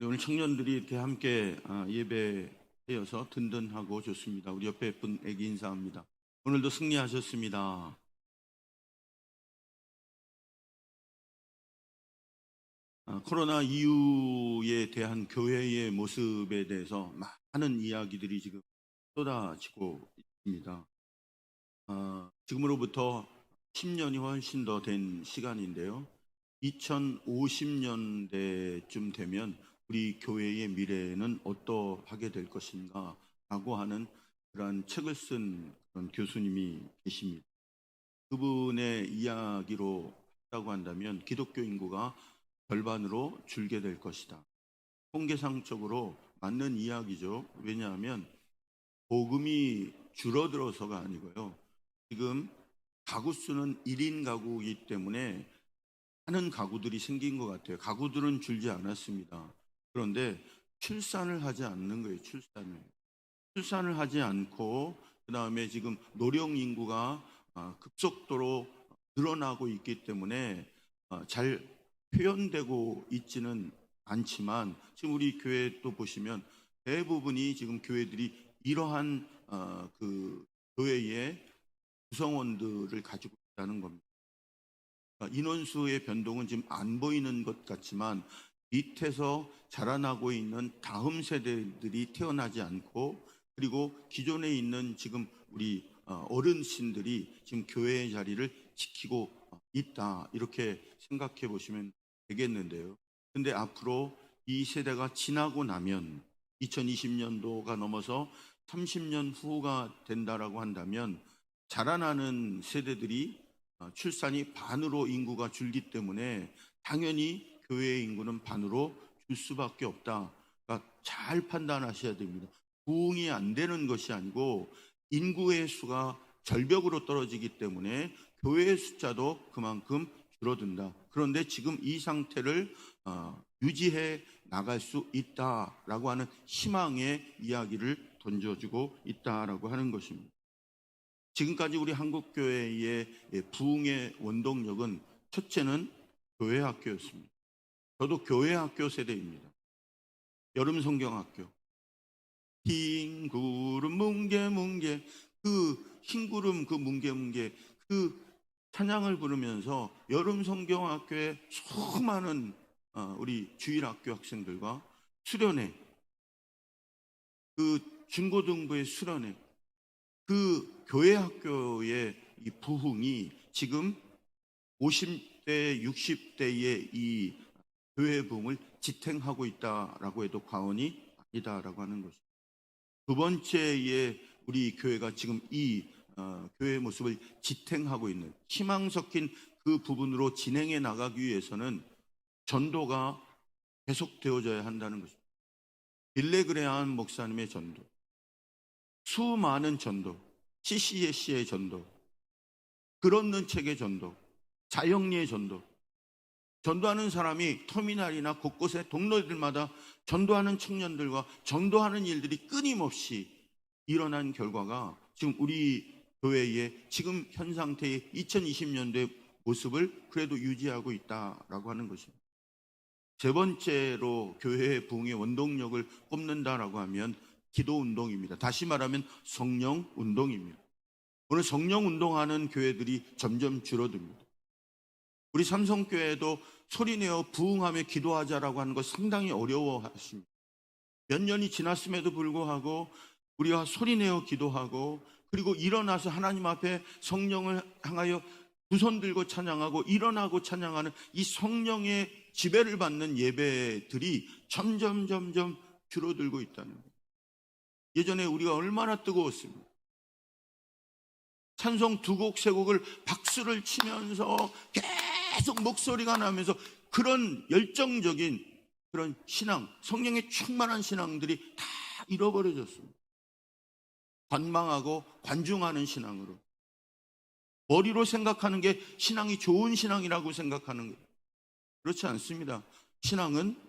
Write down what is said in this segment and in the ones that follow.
오늘 청년들이 이렇게 함께 예배하여서 든든하고 좋습니다. 우리 옆에 분에게 인사합니다. 오늘도 승리하셨습니다. 코로나 이후에 대한 교회의 모습에 대해서 많은 이야기들이 지금 쏟아지고 있습니다. 지금으로부터 10년이 훨씬 더 된 시간인데요. 2050년대쯤 되면 우리 교회의 미래는 어떠하게 될 것인가 라고 하는 그런 책을 쓴 그런 교수님이 계십니다. 그분의 이야기로 한다고 한다면 기독교 인구가 절반으로 줄게 될 것이다. 통계상적으로 맞는 이야기죠. 왜냐하면 복음이 줄어들어서가 아니고요. 지금 가구 수는 1인 가구이기 때문에 많은 가구들이 생긴 것 같아요. 가구들은 줄지 않았습니다. 그런데 출산을 하지 않는 거예요. 출산을 하지 않고 그 다음에 지금 노령 인구가 급속도로 늘어나고 있기 때문에 잘 표현되고 있지는 않지만 지금 우리 교회 또 보시면 대부분이 지금 교회들이 이러한 그 교회의 구성원들을 가지고 있다는 겁니다. 인원수의 변동은 지금 안 보이는 것 같지만 밑에서 자라나고 있는 다음 세대들이 태어나지 않고 그리고 기존에 있는 지금 우리 어른신들이 지금 교회의 자리를 지키고 있다 이렇게 생각해 보시면 되겠는데요. 근데 앞으로 이 세대가 지나고 나면 2020년도가 넘어서 30년 후가 된다라고 한다면 자라나는 세대들이 출산이 반으로 인구가 줄기 때문에 당연히 교회의 인구는 반으로 줄 수밖에 없다. 그러니까 잘 판단하셔야 됩니다. 부흥이 안 되는 것이 아니고 인구의 수가 절벽으로 떨어지기 때문에 교회의 숫자도 그만큼 줄어든다. 그런데 지금 이 상태를 유지해 나갈 수 있다라고 하는 희망의 이야기를 던져주고 있다라고 하는 것입니다. 지금까지 우리 한국교회의 부흥의 원동력은 첫째는 교회학교였습니다. 저도 교회학교 세대입니다. 여름 성경학교. 흰 구름 뭉게뭉게 그 흰 구름 그 뭉게뭉게 그 찬양을 부르면서 여름 성경학교에 수많은 우리 주일학교 학생들과 수련회 그 중고등부의 수련회 그 교회 학교의 이 부흥이 지금 50대, 60대의 이 교회 부흥을 지탱하고 있다라고 해도 과언이 아니다라고 하는 것입니다. 두 번째에 우리 교회가 지금 이 교회의 모습을 지탱하고 있는 희망 섞인 그 부분으로 진행해 나가기 위해서는 전도가 계속되어져야 한다는 것입니다. 빌레 그레함 목사님의 전도, 수많은 전도, CCS의 전도, 글 없는 책의 전도, 자영리의 전도, 전도하는 사람이 터미널이나 곳곳의 동네들마다 전도하는 청년들과 전도하는 일들이 끊임없이 일어난 결과가 지금 우리 교회의 지금 현 상태의 2020년도의 모습을 그래도 유지하고 있다라고 하는 것입니다. 세 번째로 교회의 부흥의 원동력을 꼽는다라고 하면 기도 운동입니다. 다시 말하면 성령 운동입니다. 오늘 성령 운동하는 교회들이 점점 줄어듭니다. 우리 삼성교회도 소리내어 부흥하며 기도하자라고 하는 것 상당히 어려워하십니다. 몇 년이 지났음에도 불구하고 우리가 소리내어 기도하고 그리고 일어나서 하나님 앞에 성령을 향하여 두 손 들고 찬양하고 일어나고 찬양하는 이 성령의 지배를 받는 예배들이 점점 줄어들고 있다는 거예요. 예전에 우리가 얼마나 뜨거웠습니까? 찬송 두 곡, 세 곡을 박수를 치면서 계속 목소리가 나면서 그런 열정적인 그런 신앙, 성령에 충만한 신앙들이 다 잃어버려졌습니다. 관망하고 관중하는 신앙으로. 머리로 생각하는 게 신앙이 좋은 신앙이라고 생각하는 거예요. 그렇지 않습니다. 신앙은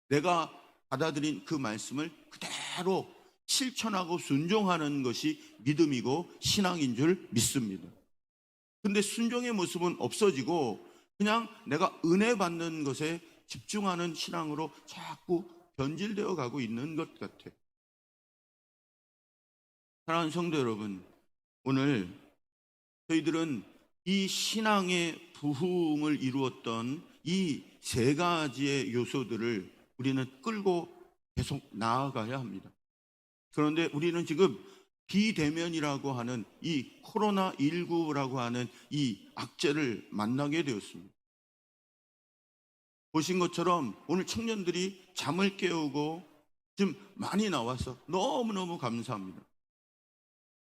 내가 받아들인 그 말씀을 그대로 실천하고 순종하는 것이 믿음이고 신앙인 줄 믿습니다. 근데 순종의 모습은 없어지고 그냥 내가 은혜 받는 것에 집중하는 신앙으로 자꾸 변질되어 가고 있는 것 같아요. 사랑하는 성도 여러분, 오늘 저희들은 이 신앙의 부흥을 이루었던 이 세 가지의 요소들을 우리는 끌고 계속 나아가야 합니다. 그런데 우리는 지금 비대면이라고 하는 이 코로나19라고 하는 이 악재를 만나게 되었습니다. 보신 것처럼 오늘 청년들이 잠을 깨우고 지금 많이 나와서 너무너무 감사합니다.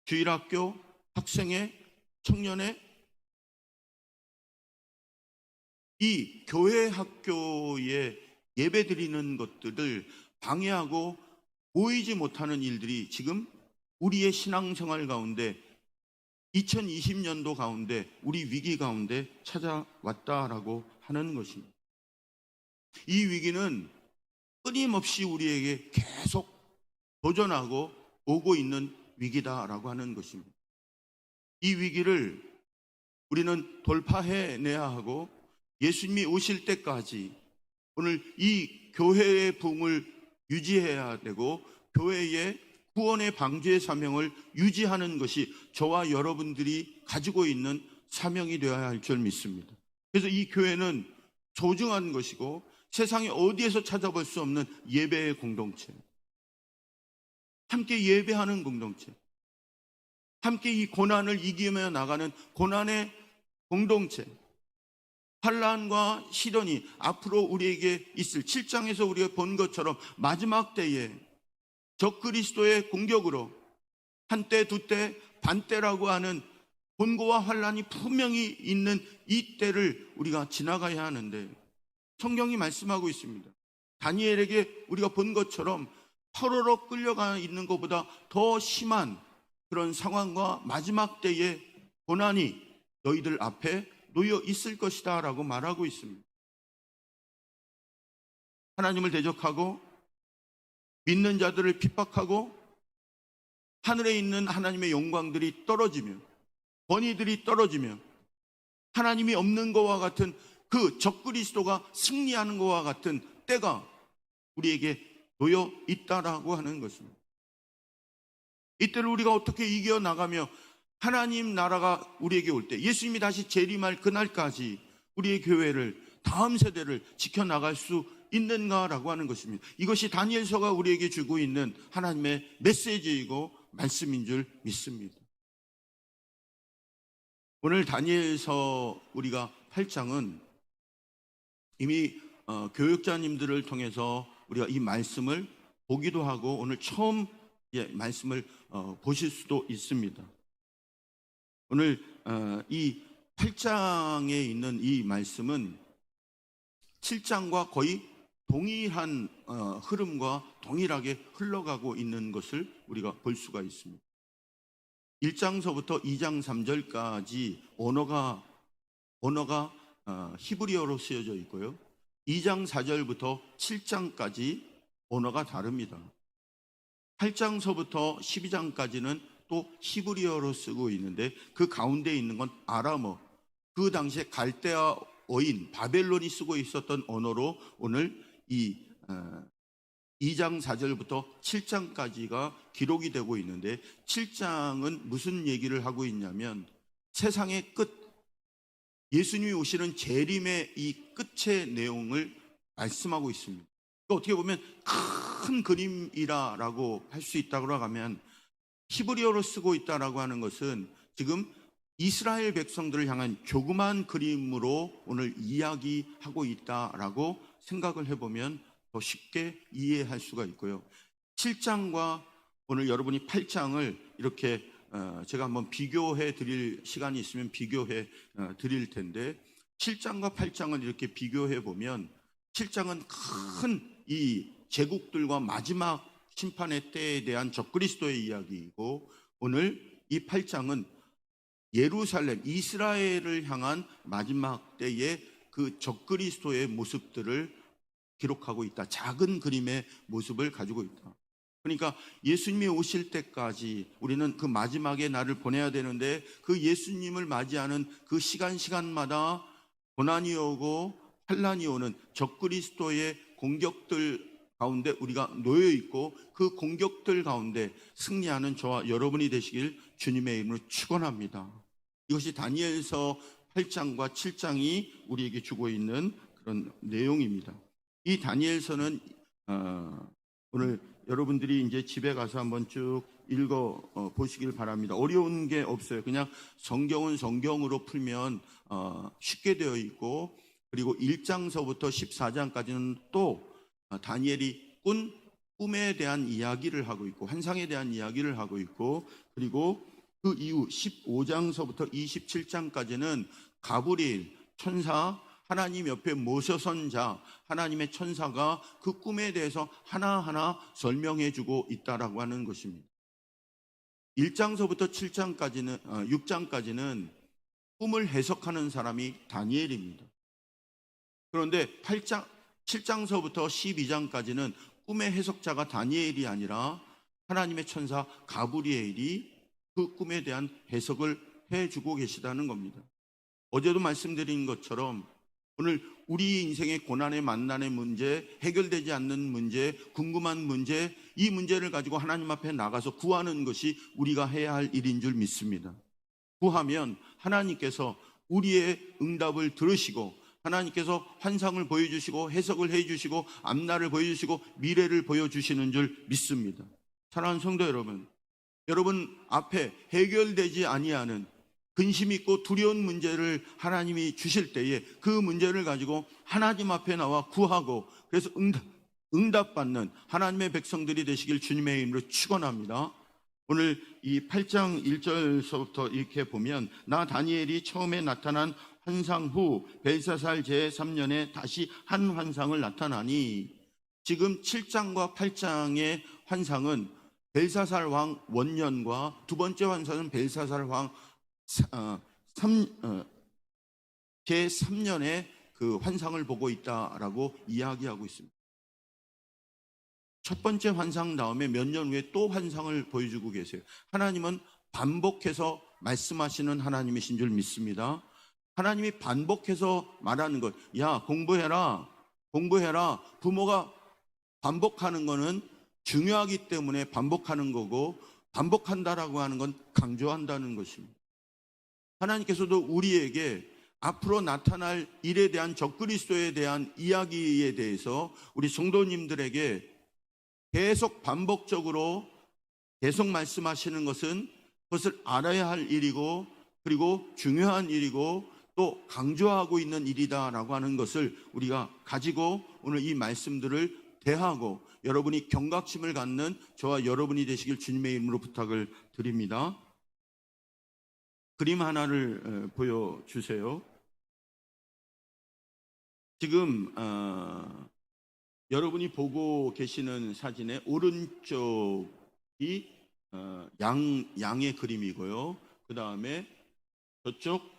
주일학교 학생회, 청년회, 이 교회 학교에 예배 드리는 것들을 방해하고 보이지 못하는 일들이 지금 우리의 신앙생활 가운데 2020년도 가운데 우리 위기 가운데 찾아왔다라고 하는 것입니다. 이 위기는 끊임없이 우리에게 계속 도전하고 오고 있는 위기다라고 하는 것입니다. 이 위기를 우리는 돌파해내야 하고 예수님이 오실 때까지 오늘 이 교회의 부흥을 유지해야 되고 교회의 구원의 방주의 사명을 유지하는 것이 저와 여러분들이 가지고 있는 사명이 되어야 할 줄 믿습니다. 그래서 이 교회는 소중한 것이고 세상에 어디에서 찾아볼 수 없는 예배의 공동체, 함께 예배하는 공동체, 함께 이 고난을 이기며 나가는 고난의 공동체, 환난과 시련이 앞으로 우리에게 있을 7장에서 우리가 본 것처럼 마지막 때에 적그리스도의 공격으로 한때 두때 반때라고 하는 곤고와 환난이 분명히 있는 이 때를 우리가 지나가야 하는데 성경이 말씀하고 있습니다. 다니엘에게 우리가 본 것처럼 포로로 끌려가 있는 것보다 더 심한 그런 상황과 마지막 때의 고난이 너희들 앞에 놓여 있을 것이다 라고 말하고 있습니다. 하나님을 대적하고 믿는 자들을 핍박하고 하늘에 있는 하나님의 영광들이 떨어지며 권위들이 떨어지며 하나님이 없는 것과 같은 그 적그리스도가 승리하는 것과 같은 때가 우리에게 놓여 있다라고 하는 것입니다. 이때를 우리가 어떻게 이겨나가며 하나님 나라가 우리에게 올 때 예수님이 다시 재림할 그날까지 우리의 교회를 다음 세대를 지켜나갈 수 있는가라고 하는 것입니다. 이것이 다니엘서가 우리에게 주고 있는 하나님의 메시지이고 말씀인 줄 믿습니다. 오늘 다니엘서 우리가 8장은 이미 교육자님들을 통해서 우리가 이 말씀을 보기도 하고 오늘 처음 말씀을 보실 수도 있습니다. 오늘 이 8장에 있는 이 말씀은 7장과 거의 동일한 흐름과 동일하게 흘러가고 있는 것을 우리가 볼 수가 있습니다. 1장서부터 2장 3절까지 언어가 히브리어로 쓰여져 있고요. 2장 4절부터 7장까지 언어가 다릅니다. 8장서부터 12장까지는 또 히브리어로 쓰고 있는데 그 가운데 있는 건 아람어, 그 당시에 갈대아어인 바벨론이 쓰고 있었던 언어로 오늘 이 2장 4절부터 7장까지가 기록이 되고 있는데 7장은 무슨 얘기를 하고 있냐면 세상의 끝, 예수님이 오시는 재림의 이 끝의 내용을 말씀하고 있습니다. 어떻게 보면 큰 그림이라고 할 수 있다고 하면 히브리어로 쓰고 있다라고 하는 것은 지금 이스라엘 백성들을 향한 조그만 그림으로 오늘 이야기하고 있다라고 생각을 해보면 더 쉽게 이해할 수가 있고요. 7장과 오늘 여러분이 8장을 이렇게 제가 한번 비교해 드릴 시간이 있으면 비교해 드릴 텐데 7장과 8장을 이렇게 비교해 보면 7장은 큰 이 제국들과 마지막 심판의 때에 대한 적그리스도의 이야기이고 오늘 이 8장은 예루살렘, 이스라엘을 향한 마지막 때의 그 적그리스도의 모습들을 기록하고 있다. 작은 그림의 모습을 가지고 있다. 그러니까 예수님이 오실 때까지 우리는 그 마지막에 날을 보내야 되는데 그 예수님을 맞이하는 그 시간마다 고난이 오고 환란이 오는 적그리스도의 공격들 가운데 우리가 놓여 있고 그 공격들 가운데 승리하는 저와 여러분이 되시길 주님의 이름으로 축원합니다. 이것이 다니엘서 8장과 7장이 우리에게 주고 있는 그런 내용입니다. 이 다니엘서는 오늘 여러분들이 이제 집에 가서 한번 쭉 읽어 보시길 바랍니다. 어려운 게 없어요. 그냥 성경은 성경으로 풀면 쉽게 되어 있고, 그리고 1장서부터 14장까지는 또 다니엘이 꾼 꿈에 대한 이야기를 하고 있고 환상에 대한 이야기를 하고 있고, 그리고 그 이후 15장서부터 27장까지는 가브리엘 천사, 하나님 옆에 모셔선 자, 하나님의 천사가 그 꿈에 대해서 하나하나 설명해 주고 있다라고 하는 것입니다. 1장서부터 7장까지는 6장까지는 꿈을 해석하는 사람이 다니엘입니다. 그런데 7장서부터 12장까지는 꿈의 해석자가 다니엘이 아니라 하나님의 천사 가브리엘이 그 꿈에 대한 해석을 해주고 계시다는 겁니다. 어제도 말씀드린 것처럼 오늘 우리 인생의 고난의 만난의 문제, 해결되지 않는 문제, 궁금한 문제, 이 문제를 가지고 하나님 앞에 나가서 구하는 것이 우리가 해야 할 일인 줄 믿습니다. 구하면 하나님께서 우리의 응답을 들으시고 하나님께서 환상을 보여주시고 해석을 해주시고 앞날을 보여주시고 미래를 보여주시는 줄 믿습니다. 사랑하는 성도 여러분, 여러분 앞에 해결되지 아니하는 근심 있고 두려운 문제를 하나님이 주실 때에 그 문제를 가지고 하나님 앞에 나와 구하고 그래서 응답받는 하나님의 백성들이 되시길 주님의 이름으로 축원합니다. 오늘 이 8장 1절서부터 이렇게 보면 나 다니엘이 처음에 나타난 환상 후 벨사살 제3년에 다시 한 환상을 나타나니, 지금 7장과 8장의 환상은 벨사살 왕 원년과 두 번째 환상은 벨사살 왕 제3년에 그 환상을 보고 있다라고 이야기하고 있습니다. 첫 번째 환상 다음에 몇 년 후에 또 환상을 보여주고 계세요. 하나님은 반복해서 말씀하시는 하나님이신 줄 믿습니다. 하나님이 반복해서 말하는 것, 야 공부해라 공부해라. 부모가 반복하는 거는 중요하기 때문에 반복하는 거고, 반복한다라고 하는 건 강조한다는 것입니다. 하나님께서도 우리에게 앞으로 나타날 일에 대한 적그리스도에 대한 이야기에 대해서 우리 성도님들에게 계속 반복적으로 계속 말씀하시는 것은 그것을 알아야 할 일이고, 그리고 중요한 일이고 또 강조하고 있는 일이다라고 하는 것을 우리가 가지고 오늘 이 말씀들을 대하고 여러분이 경각심을 갖는 저와 여러분이 되시길 주님의 이름으로 부탁을 드립니다. 그림 하나를 보여주세요. 지금 여러분이 보고 계시는 사진의 오른쪽이 양의 그림이고요. 그 다음에 저쪽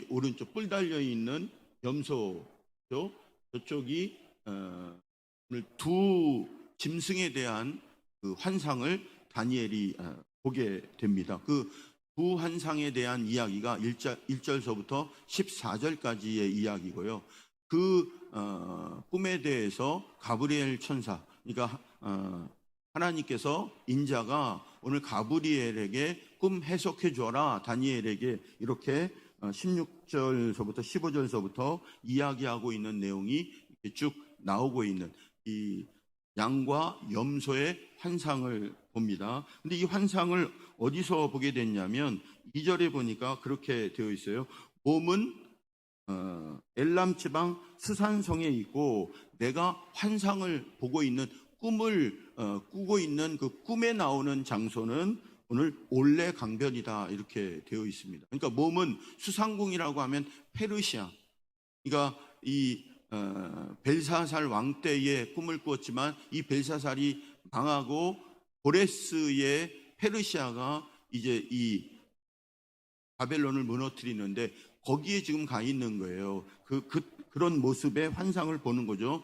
오른쪽 뿔 달려 있는 염소죠. 저쪽이 오늘 두 짐승에 대한 그 환상을 다니엘이 보게 됩니다. 그 두 환상에 대한 이야기가 1절서부터 14절까지의 이야기고요. 그 꿈에 대해서 가브리엘 천사, 그러니까 하나님께서 인자가 오늘 가브리엘에게 꿈 해석해 줘라, 다니엘에게 이렇게 16절서부터 15절서부터 이야기하고 있는 내용이 쭉 나오고 있는 이 양과 염소의 환상을 봅니다. 근데 이 환상을 어디서 보게 됐냐면 2절에 보니까 그렇게 되어 있어요. 몸은 엘람 지방 스산성에 있고 내가 환상을 보고 있는 꿈을 꾸고 있는 그 꿈에 나오는 장소는 오늘 올레 강변이다, 이렇게 되어 있습니다. 그러니까 몸은 수상궁이라고 하면 페르시아, 그러니까 이 벨사살 왕 때에 꿈을 꾸었지만 이 벨사살이 망하고 고레스의 페르시아가 이제 이 바벨론을 무너뜨리는데 거기에 지금 가 있는 거예요. 그런 모습의 환상을 보는 거죠.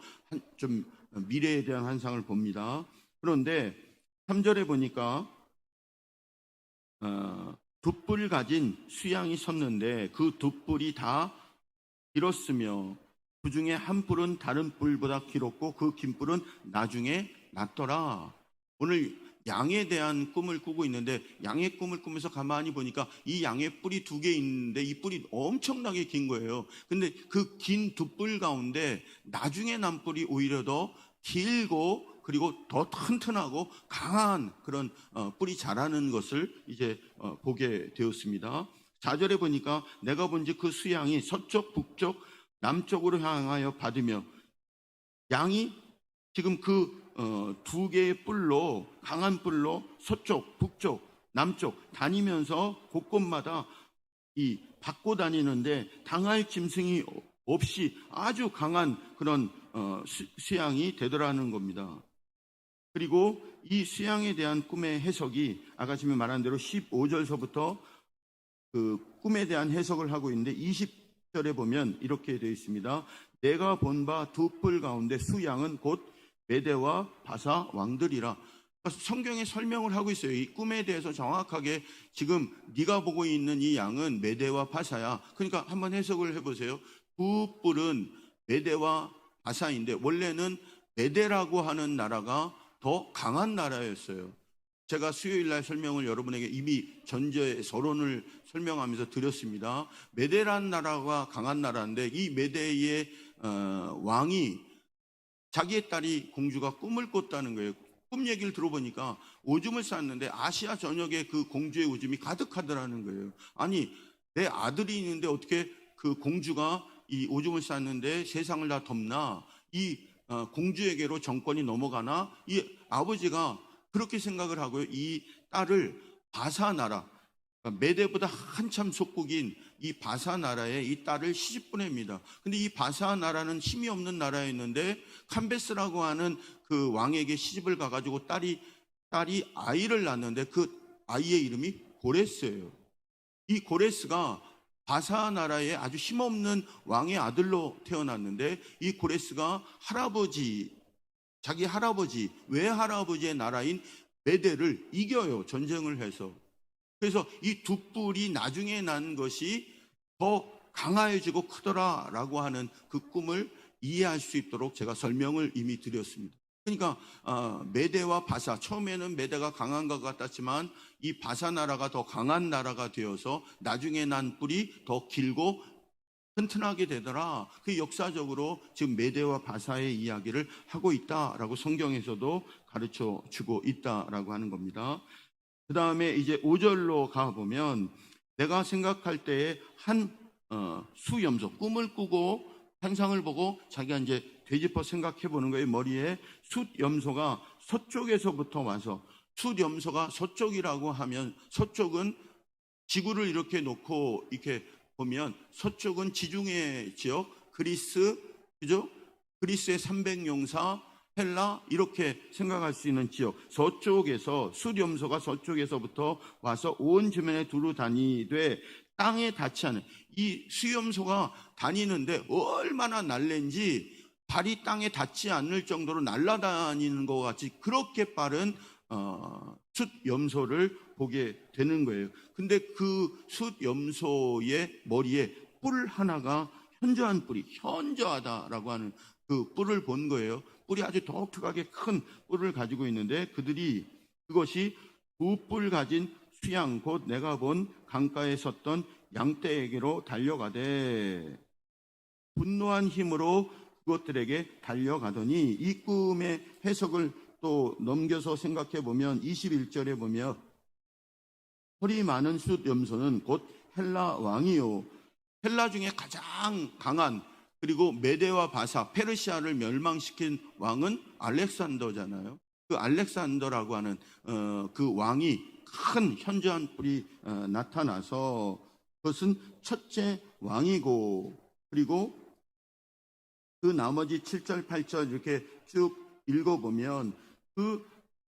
좀 미래에 대한 환상을 봅니다. 그런데 3절에 보니까 두 뿔 가진 수양이 섰는데 그 두 뿔이 다 길었으며 그 중에 한 뿔은 다른 뿔보다 길었고 그 긴 뿔은 나중에 났더라. 오늘 양에 대한 꿈을 꾸고 있는데 양의 꿈을 꾸면서 가만히 보니까 이 양의 뿔이 두 개 있는데 이 뿔이 엄청나게 긴 거예요. 근데 그 긴 두 뿔 가운데 나중에 난 뿔이 오히려 더 길고 그리고 더 튼튼하고 강한 그런 뿔이 자라는 것을 이제 보게 되었습니다. 4절에 보니까 내가 본즉 그 수양이 서쪽, 북쪽, 남쪽으로 향하여 받으며 양이 지금 그 두 개의 뿔로 강한 뿔로 서쪽, 북쪽, 남쪽 다니면서 곳곳마다 이 받고 다니는데 당할 짐승이 없이 아주 강한 그런 수양이 되더라는 겁니다. 그리고 이 수양에 대한 꿈의 해석이 아까 지금 말한 대로 15절서부터 그 꿈에 대한 해석을 하고 있는데 20절에 보면 이렇게 되어 있습니다. 내가 본 바 두 뿔 가운데 수양은 곧 메대와 바사 왕들이라. 성경에 설명을 하고 있어요. 이 꿈에 대해서 정확하게 지금 네가 보고 있는 이 양은 메대와 바사야. 그러니까 한번 해석을 해보세요. 두 뿔은 메대와 바사인데 원래는 메대라고 하는 나라가 더 강한 나라였어요. 제가 수요일날 설명을 여러분에게 이미 전제 서론을 설명하면서 드렸습니다. 메대라는 나라가 강한 나라인데 이 메대의 왕이 자기의 딸이 공주가 꿈을 꿨다는 거예요. 꿈 얘기를 들어보니까 오줌을 쌌는데 아시아 전역에 그 공주의 오줌이 가득하더라는 거예요. 아니 내 아들이 있는데 어떻게 그 공주가 이 오줌을 쌌는데 세상을 다 덮나? 이 공주에게로 정권이 넘어가나? 이 아버지가 그렇게 생각을 하고요. 이 딸을 바사 나라, 메대보다 한참 속국인 이 바사 나라에 이 딸을 시집 보냅니다. 근데 이 바사 나라는 힘이 없는 나라였는데 캄베스라고 하는 그 왕에게 시집을 가가지고 딸이 아이를 낳는데 그 아이의 이름이 고레스예요. 이 고레스가 바사 나라의 아주 힘없는 왕의 아들로 태어났는데 이 고레스가 자기 할아버지, 외할아버지의 나라인 메대를 이겨요. 전쟁을 해서. 그래서 이 두 뿔이 나중에 난 것이 더 강화해지고 크더라라고 하는 그 꿈을 이해할 수 있도록 제가 설명을 이미 드렸습니다. 그러니까 메대와 바사, 처음에는 메대가 강한 것 같았지만 이 바사 나라가 더 강한 나라가 되어서 나중에 난 뿔이 더 길고 튼튼하게 되더라. 그 역사적으로 지금 메대와 바사의 이야기를 하고 있다라고 성경에서도 가르쳐 주고 있다라고 하는 겁니다. 그 다음에 이제 5절로 가보면 내가 생각할 때에 한 수염소, 꿈을 꾸고 환상을 보고 자기가 이제 되짚어 생각해 보는 거예요. 머리에 숫염소가 서쪽에서부터 와서, 숫염소가 서쪽이라고 하면 서쪽은 지구를 이렇게 놓고 이렇게 보면 서쪽은 지중해 지역, 그리스, 그죠? 그리스의 300용사, 헬라 이렇게 생각할 수 있는 지역, 서쪽에서 숫염소가 서쪽에서부터 와서 온 주변에 두루 다니되 땅에 닿지 않은, 이 수염소가 다니는데 얼마나 날랜지 발이 땅에 닿지 않을 정도로 날아다니는 것 같이 그렇게 빠른 숫염소를 보게 되는 거예요. 근데 그 숫염소의 머리에 뿔 하나가 현저한 뿔이, 현저하다라고 하는 그 뿔을 본 거예요. 뿔이 아주 독특하게 큰 뿔을 가지고 있는데 그것이 두 뿔 가진 수양, 곧 내가 본 강가에 섰던 양떼에게로 달려가되 분노한 힘으로 그것들에게 달려가더니, 이 꿈의 해석을 또 넘겨서 생각해 보면 21절에 보면 허리 많은 숫염소는 곧 헬라 왕이요, 헬라 중에 가장 강한, 그리고 메대와 바사, 페르시아를 멸망시킨 왕은 알렉산더잖아요. 그 알렉산더라고 하는 그 왕이 큰 현저한 뿔이 나타나서 그것은 첫째 왕이고, 그리고 그 나머지 7절, 8절 이렇게 쭉 읽어보면 그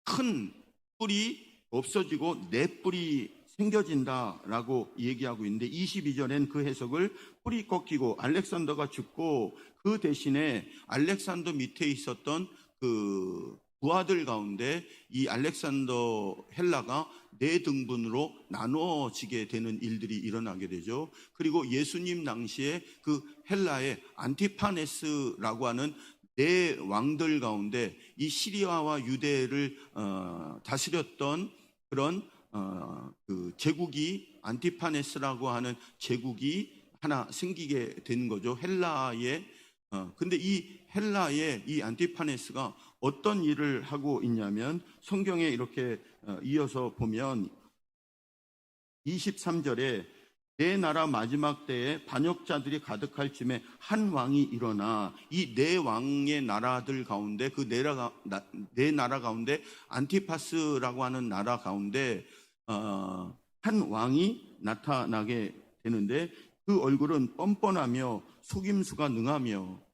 큰 뿔이 없어지고 네 뿔이 생겨진다라고 얘기하고 있는데 22절엔 그 해석을 뿔이 꺾이고 알렉산더가 죽고 그 대신에 알렉산더 밑에 있었던 그 부하들 가운데 이 알렉산더 헬라가 네 등분으로 나누어지게 되는 일들이 일어나게 되죠. 그리고 예수님 당시에 그 헬라의 안티파네스라고 하는 네 왕들 가운데 이 시리아와 유대를 다스렸던 그런 그 제국이 안티파네스라고 하는 제국이 하나 생기게 된 거죠. 헬라의 근데 이 헬라의 이 안티파네스가 어떤 일을 하고 있냐면 성경에 이렇게 이어서 보면 23절에 내 나라 마지막 때에 반역자들이 가득할 쯤에 한 왕이 일어나 이 네 왕의 나라들 가운데 그 네 나라 가운데 안티파스라고 하는 나라 가운데 한 왕이 나타나게 되는데 그 얼굴은 뻔뻔하며 속임수가 능하며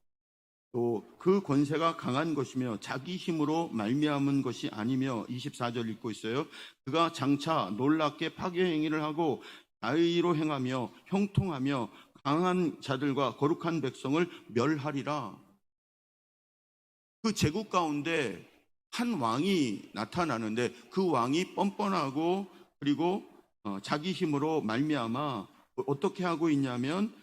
또 그 권세가 강한 것이며 자기 힘으로 말미암은 것이 아니며 24절 읽고 있어요. 그가 장차 놀랍게 파괴 행위를 하고 자의로 행하며 형통하며 강한 자들과 거룩한 백성을 멸하리라. 그 제국 가운데 한 왕이 나타나는데 그 왕이 뻔뻔하고 그리고 자기 힘으로 말미암아 어떻게 하고 있냐면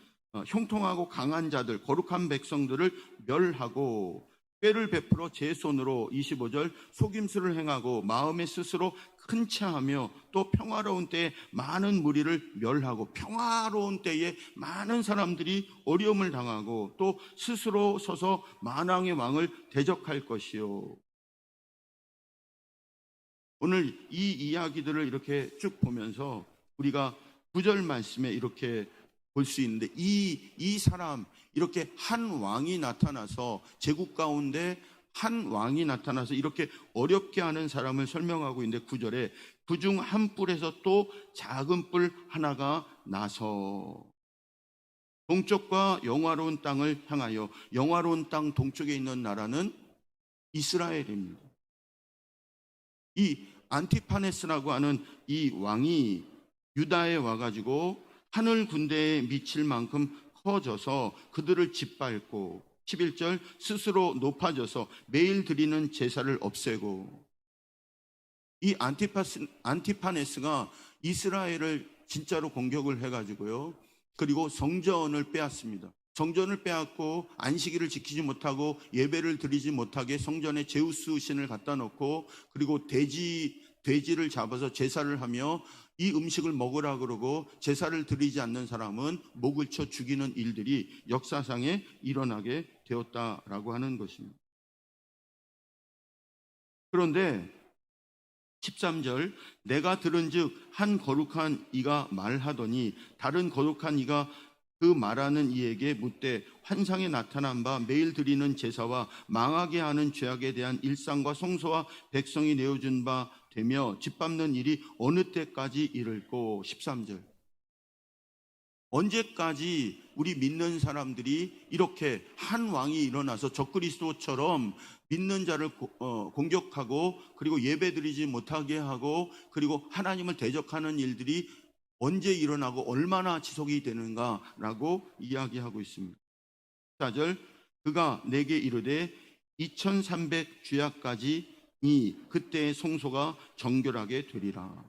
형통하고 강한 자들, 거룩한 백성들을 멸하고 꾀를 베풀어 제 손으로 25절 속임수를 행하고 마음에 스스로 큰 체하며 또 평화로운 때에 많은 무리를 멸하고 평화로운 때에 많은 사람들이 어려움을 당하고 또 스스로 서서 만왕의 왕을 대적할 것이요. 오늘 이 이야기들을 이렇게 쭉 보면서 우리가 9절 말씀에 이렇게 볼 수 있는데 이 사람 이렇게 한 왕이 나타나서 제국 가운데 한 왕이 나타나서 이렇게 어렵게 하는 사람을 설명하고 있는데 9절에 그중 한 뿔에서 또 작은 뿔 하나가 나서 동쪽과 영화로운 땅을 향하여 영화로운 땅 동쪽에 있는 나라는 이스라엘입니다. 이 안티파네스라고 하는 이 왕이 유다에 와가지고 하늘 군대에 미칠 만큼 커져서 그들을 짓밟고 11절 스스로 높아져서 매일 드리는 제사를 없애고 이 안티파네스가 이스라엘을 진짜로 공격을 해가지고요. 그리고 성전을 빼앗습니다. 성전을 빼앗고 안식일을 지키지 못하고 예배를 드리지 못하게 성전에 제우스 신을 갖다 놓고 그리고 돼지를 잡아서 제사를 하며 이 음식을 먹으라 그러고 제사를 드리지 않는 사람은 목을 쳐 죽이는 일들이 역사상에 일어나게 되었다라고 하는 것입니다. 그런데 13절 내가 들은즉 한 거룩한 이가 말하더니 다른 거룩한 이가 그 말하는 이에게 묻되 환상에 나타난 바 매일 드리는 제사와 망하게 하는 죄악에 대한 일상과 성소와 백성이 내어준 바 되며 짓밟는 일이 어느 때까지 이를꼬. 13절 언제까지 우리 믿는 사람들이 이렇게 한 왕이 일어나서 적그리스도처럼 믿는 자를 공격하고 그리고 예배드리지 못하게 하고 그리고 하나님을 대적하는 일들이 언제 일어나고 얼마나 지속이 되는가라고 이야기하고 있습니다. 14절 그가 내게 이르되 2300 주야까지 그때의 성소가 정결하게 되리라.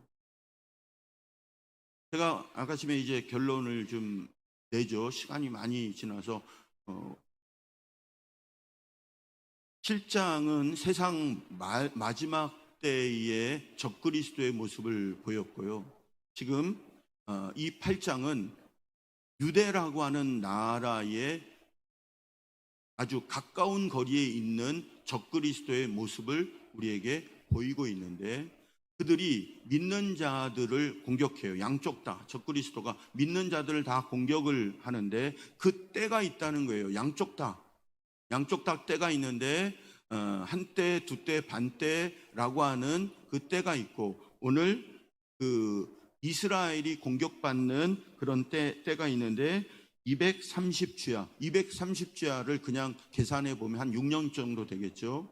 제가 아까 전에 이제 결론을 좀 내죠. 시간이 많이 지나서 7장은 세상 마지막 때의 적그리스도의 모습을 보였고요. 지금 이 8장은 유대라고 하는 나라의 아주 가까운 거리에 있는 적그리스도의 모습을 우리에게 보이고 있는데 그들이 믿는 자들을 공격해요. 양쪽 다 적그리스도가 믿는 자들을 다 공격을 하는데 그 때가 있다는 거예요. 양쪽 다 때가 있는데 한때, 두때, 반때라고 하는 그 때가 있고 오늘 그 이스라엘이 공격받는 그런 때가 있는데 230주야를 그냥 계산해 보면 한 6년 정도 되겠죠.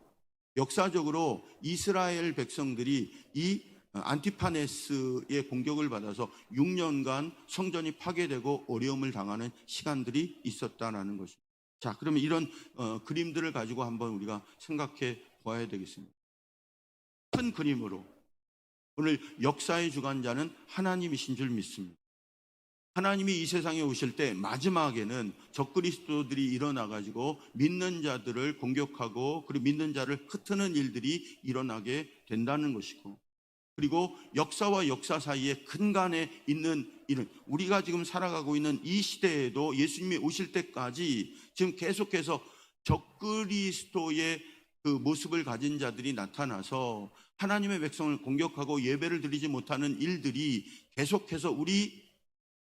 역사적으로 이스라엘 백성들이 이 안티파네스의 공격을 받아서 6년간 성전이 파괴되고 어려움을 당하는 시간들이 있었다라는 것입니다. 자, 그러면 이런 그림들을 가지고 한번 우리가 생각해 보아야 되겠습니다. 큰 그림으로 오늘 역사의 주관자는 하나님이신 줄 믿습니다. 하나님이 이 세상에 오실 때 마지막에는 적그리스도들이 일어나가지고 믿는 자들을 공격하고 그리고 믿는 자를 흩트는 일들이 일어나게 된다는 것이고, 그리고 역사와 역사 사이에 근간에 있는 일은 우리가 지금 살아가고 있는 이 시대에도 예수님이 오실 때까지 지금 계속해서 적그리스도의 그 모습을 가진 자들이 나타나서 하나님의 백성을 공격하고 예배를 드리지 못하는 일들이 계속해서 우리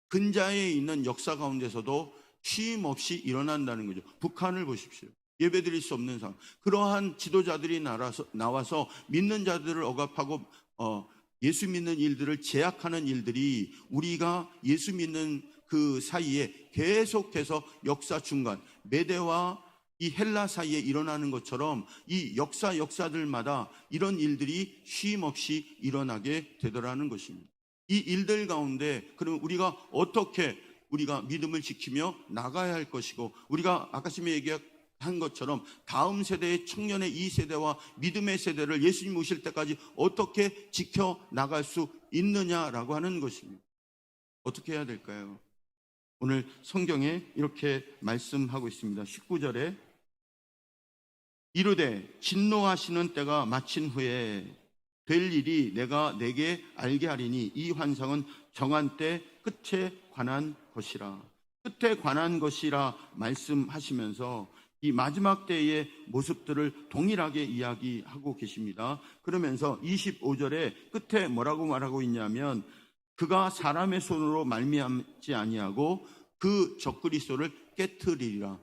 근자에 있는 역사 가운데서도 쉼 없이 일어난다는 거죠. 북한을 보십시오. 예배 드릴 수 없는 상황. 그러한 지도자들이 나와서 믿는 자들을 억압하고 예수 믿는 일들을 제약하는 일들이 우리가 예수 믿는 그 사이에 계속해서 역사 중간 메대와 이 헬라 사이에 일어나는 것처럼 이 역사들마다 이런 일들이 쉼 없이 일어나게 되더라는 것입니다. 이 일들 가운데 그럼 우리가 어떻게 우리가 믿음을 지키며 나가야 할 것이고, 우리가 아까 전에 얘기한 것처럼 다음 세대의 청년의 이 세대와 믿음의 세대를 예수님 오실 때까지 어떻게 지켜 나갈 수 있느냐라고 하는 것입니다. 어떻게 해야 될까요? 오늘 성경에 이렇게 말씀하고 있습니다. 19절에 이르되 진노하시는 때가 마친 후에 될 일이 내가 내게 알게 하리니 이 환상은 정한 때 끝에 관한 것이라. 끝에 관한 것이라 말씀하시면서 이 마지막 때의 모습들을 동일하게 이야기하고 계십니다. 그러면서 25절에 끝에 뭐라고 말하고 있냐면 그가 사람의 손으로 말미암지 아니하고 그 적그리스도를 깨트리리라.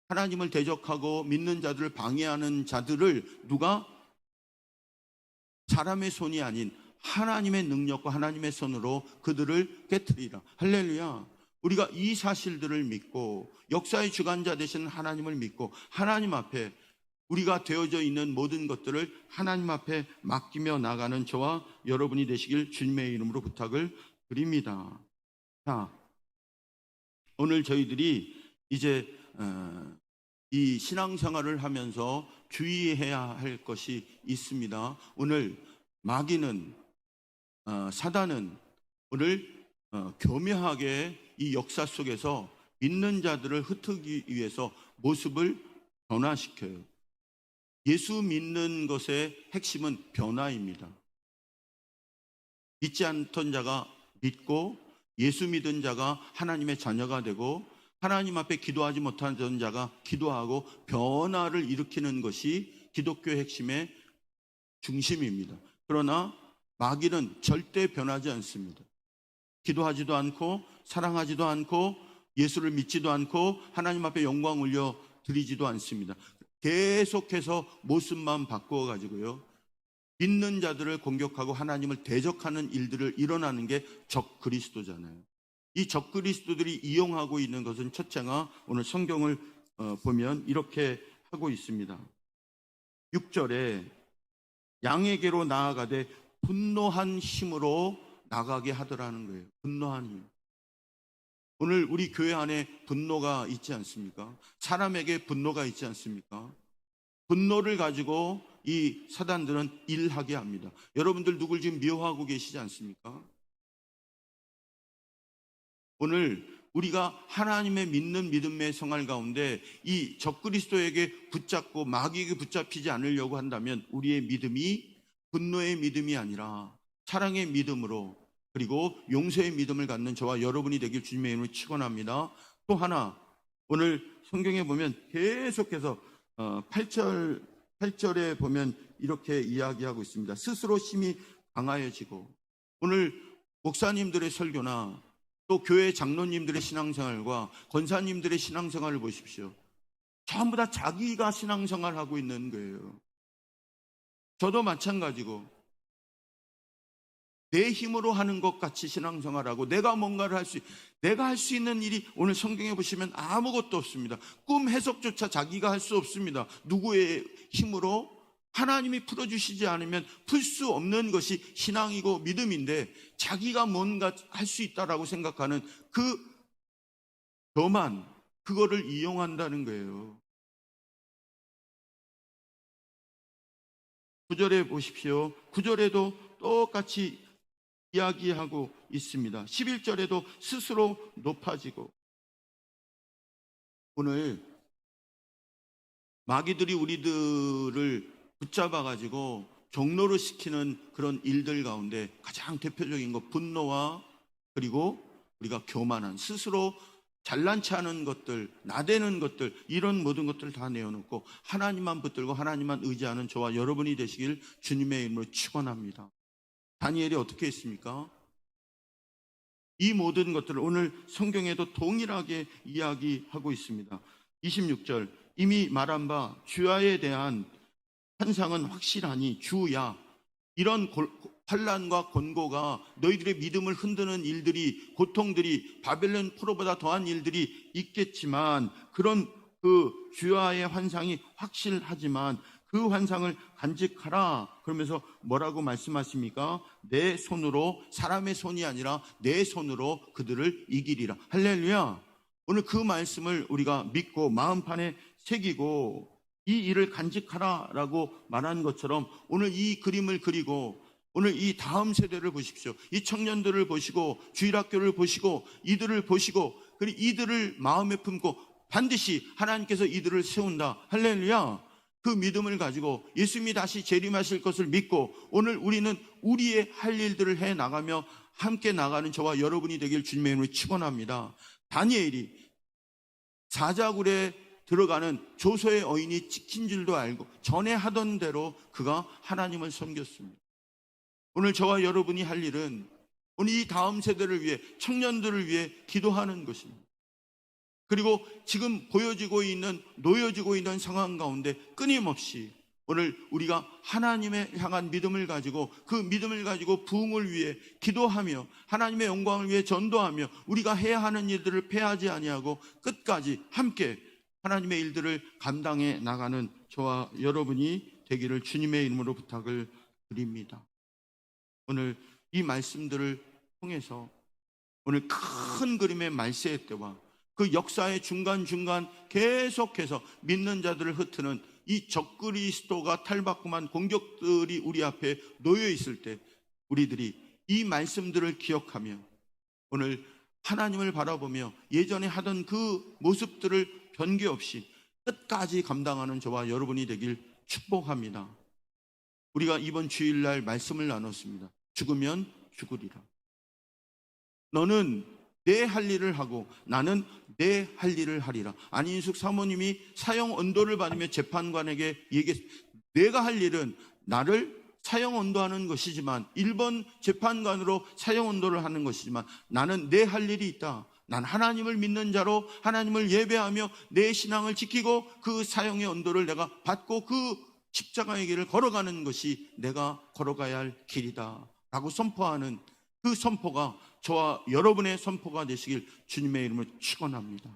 하나님을 대적하고 믿는 자들을 방해하는 자들을 누가? 사람의 손이 아닌 하나님의 능력과 하나님의 손으로 그들을 깨트리라. 할렐루야. 우리가 이 사실들을 믿고 역사의 주관자 되신 하나님을 믿고 하나님 앞에 우리가 되어져 있는 모든 것들을 하나님 앞에 맡기며 나가는 저와 여러분이 되시길 주님의 이름으로 부탁을 드립니다. 자, 오늘 저희들이 이제 이 신앙생활을 하면서 주의해야 할 것이 있습니다. 오늘 마귀는 사단은 오늘 교묘하게 이 역사 속에서 믿는 자들을 흩트기 위해서 모습을 변화시켜요. 예수 믿는 것의 핵심은 변화입니다. 믿지 않던 자가 믿고 예수 믿은 자가 하나님의 자녀가 되고 하나님 앞에 기도하지 못하던 자가 기도하고 변화를 일으키는 것이 기독교의 핵심의 중심입니다. 그러나 마귀는 절대 변하지 않습니다. 기도하지도 않고 사랑하지도 않고 예수를 믿지도 않고 하나님 앞에 영광 올려 드리지도 않습니다. 계속해서 모습만 바꾸어 가지고요, 믿는 자들을 공격하고 하나님을 대적하는 일들을 일어나는 게 적그리스도잖아요. 이 적그리스도들이 이용하고 있는 것은 첫째가 오늘 성경을 보면 이렇게 하고 있습니다. 6절에 양에게로 나아가되 분노한 힘으로 나가게 하더라는 거예요. 분노한 힘. 오늘 우리 교회 안에 분노가 있지 않습니까? 사람에게 분노가 있지 않습니까? 분노를 가지고 이 사단들은 일하게 합니다. 여러분들 누굴 지금 미워하고 계시지 않습니까? 오늘 우리가 하나님의 믿는 믿음의 생활 가운데 이 적그리스도에게 붙잡고 마귀에게 붙잡히지 않으려고 한다면 우리의 믿음이 분노의 믿음이 아니라 사랑의 믿음으로 그리고 용서의 믿음을 갖는 저와 여러분이 되길 주님의 이름으로 축원합니다. 또 하나, 오늘 성경에 보면 계속해서 8절에 보면 이렇게 이야기하고 있습니다. 스스로 힘이 강하여지고, 오늘 목사님들의 설교나 또 교회 장로님들의 신앙생활과 권사님들의 신앙생활을 보십시오. 전부 다 자기가 신앙생활하고 있는 거예요. 저도 마찬가지고 내 힘으로 하는 것 같이 신앙생활하고 내가 뭔가를 내가 할 수 있는 일이 오늘 성경에 보시면 아무것도 없습니다. 꿈 해석조차 자기가 할 수 없습니다. 누구의 힘으로? 하나님이 풀어주시지 않으면 풀 수 없는 것이 신앙이고 믿음인데 자기가 뭔가 할 수 있다라고 생각하는 저만 그거를 이용한다는 거예요. 9절에 보십시오. 9절에도 똑같이 이야기하고 있습니다. 11절에도 스스로 높아지고. 오늘 마귀들이 우리들을 붙잡아 가지고 종로를 시키는 그런 일들 가운데 가장 대표적인 것, 분노와 그리고 우리가 교만한, 스스로 잘난 체 하는 것들, 나대는 것들, 이런 모든 것들을 다 내어놓고 하나님만 붙들고 하나님만 의지하는 저와 여러분이 되시길 주님의 이름으로 축원합니다. 다니엘이 어떻게 했습니까? 이 모든 것들을 오늘 성경에도 동일하게 이야기하고 있습니다. 26절, 이미 말한 바 주야에 대한 환상은 확실하니 주야, 이런 환난과 권고가 너희들의 믿음을 흔드는 일들이, 고통들이, 바벨론 포로보다 더한 일들이 있겠지만, 그런 그 주야의 환상이 확실하지만 그 환상을 간직하라. 그러면서 뭐라고 말씀하십니까? 내 손으로, 사람의 손이 아니라 내 손으로 그들을 이기리라. 할렐루야. 오늘 그 말씀을 우리가 믿고 마음판에 새기고 이 일을 간직하라라고 말한 것처럼 오늘 이 그림을 그리고 오늘 이 다음 세대를 보십시오. 이 청년들을 보시고 주일학교를 보시고 이들을 보시고 그리고 이들을 마음에 품고 반드시 하나님께서 이들을 세운다. 할렐루야. 그 믿음을 가지고 예수님이 다시 재림하실 것을 믿고 오늘 우리는 우리의 할 일들을 해 나가며 함께 나가는 저와 여러분이 되길 주님의 이름으로 축원합니다. 다니엘이 사자굴에 들어가는 조서의 어인이 찍힌 줄도 알고 전에 하던 대로 그가 하나님을 섬겼습니다. 오늘 저와 여러분이 할 일은 오늘 이 다음 세대를 위해, 청년들을 위해 기도하는 것입니다. 그리고 지금 보여지고 있는, 놓여지고 있는 상황 가운데 끊임없이 오늘 우리가 하나님의 향한 믿음을 가지고 그 믿음을 가지고 부흥을 위해 기도하며 하나님의 영광을 위해 전도하며 우리가 해야 하는 일들을 패하지 아니하고 끝까지 함께 하나님의 일들을 감당해 나가는 저와 여러분이 되기를 주님의 이름으로 부탁을 드립니다. 오늘 이 말씀들을 통해서 오늘 큰 그림의 말세의 때와 그 역사의 중간중간 계속해서 믿는 자들을 흩트는 이 적그리스도가 탈바꿈한 공격들이 우리 앞에 놓여 있을 때 우리들이 이 말씀들을 기억하며 오늘 하나님을 바라보며 예전에 하던 그 모습들을 변개 없이 끝까지 감당하는 저와 여러분이 되길 축복합니다. 우리가 이번 주일날 말씀을 나눴습니다. 죽으면 죽으리라. 너는 내 할 일을 하고 나는 내 할 일을 하리라. 안인숙 사모님이 사형 언도를 받으며 재판관에게 얘기했습니다. 내가 할 일은 나를 사형 언도하는 것이지만 1번 재판관으로 사형 언도를 하는 것이지만 나는 내 할 일이 있다. 난 하나님을 믿는 자로 하나님을 예배하며 내 신앙을 지키고 그 사형의 언도를 내가 받고 그 십자가의 길을 걸어가는 것이 내가 걸어가야 할 길이다 라고 선포하는 그 선포가 저와 여러분의 선포가 되시길 주님의 이름으로 축원합니다.